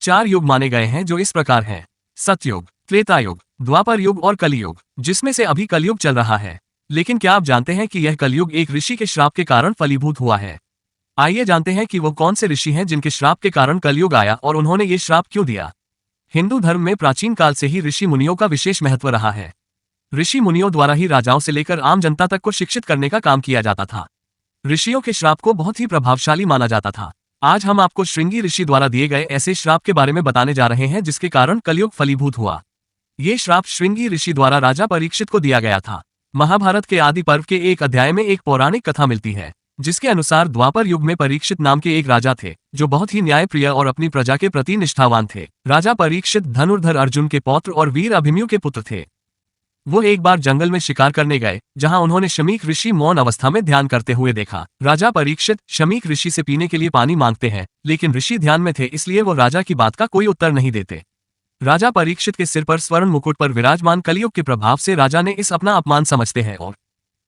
4 युग माने गए हैं जो इस प्रकार हैं: सतयुग, त्रेता युग, द्वापर युग और कलियुग, जिसमें से अभी कलयुग चल रहा है। लेकिन क्या आप जानते हैं कि यह कलयुग एक ऋषि के श्राप के कारण फलीभूत हुआ है? आइए जानते हैं कि वो कौन से ऋषि हैं जिनके श्राप के कारण कलयुग आया और उन्होंने ये श्राप क्यों दिया। हिंदू धर्म में प्राचीन काल से ही ऋषि मुनियों का विशेष महत्व रहा है। ऋषि मुनियों द्वारा ही राजाओं से लेकर आम जनता तक को शिक्षित करने का काम किया जाता था। ऋषियों के श्राप को बहुत ही प्रभावशाली माना जाता था। आज हम आपको श्रृंगी ऋषि द्वारा दिए गए ऐसे श्राप के बारे में बताने जा रहे हैं जिसके कारण कलयुग फलीभूत हुआ। ये श्राप श्रृंगी ऋषि द्वारा राजा परीक्षित को दिया गया था। महाभारत के आदि पर्व के एक अध्याय में एक पौराणिक कथा मिलती है, जिसके अनुसार द्वापर युग में परीक्षित नाम के एक राजा थे, जो बहुत ही न्यायप्रिय और अपनी प्रजा के प्रति निष्ठावान थे। राजा परीक्षित धनुर्धर अर्जुन के पौत्र और वीर अभिमन्यु के पुत्र थे। वो एक बार जंगल में शिकार करने गए, जहां उन्होंने शमीक ऋषि मौन अवस्था में ध्यान करते हुए देखा। राजा परीक्षित शमीक ऋषि से पीने के लिए पानी मांगते हैं, लेकिन ऋषि ध्यान में थे, इसलिए वो राजा की बात का कोई उत्तर नहीं देते। राजा परीक्षित के सिर पर स्वर्ण मुकुट पर विराजमान कलियुग के प्रभाव से राजा ने इस अपना अपमान समझते हैं और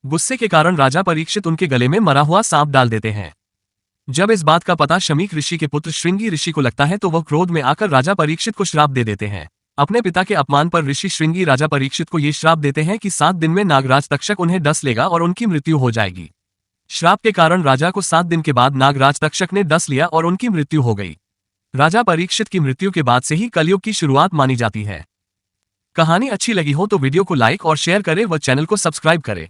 गुस्से के कारण राजा परीक्षित उनके गले में मरा हुआ सांप डाल देते हैं। जब इस बात का पता शमीक ऋषि के पुत्र श्रृंगी ऋषि को लगता है तो वह क्रोध में आकर राजा परीक्षित को श्राप दे देते हैं। अपने पिता के अपमान पर ऋषि श्रृंगी राजा परीक्षित को ये श्राप देते हैं कि 7 दिन में नागराज तक्षक उन्हें डस लेगा और उनकी मृत्यु हो जाएगी। श्राप के कारण राजा को 7 दिन के बाद नागराज तक्षक ने डस लिया और उनकी मृत्यु हो गई। राजा परीक्षित की मृत्यु के बाद से ही कलयुग की शुरुआत मानी जाती है। कहानी अच्छी लगी हो तो वीडियो को लाइक और शेयर करें व चैनल को सब्सक्राइब करें।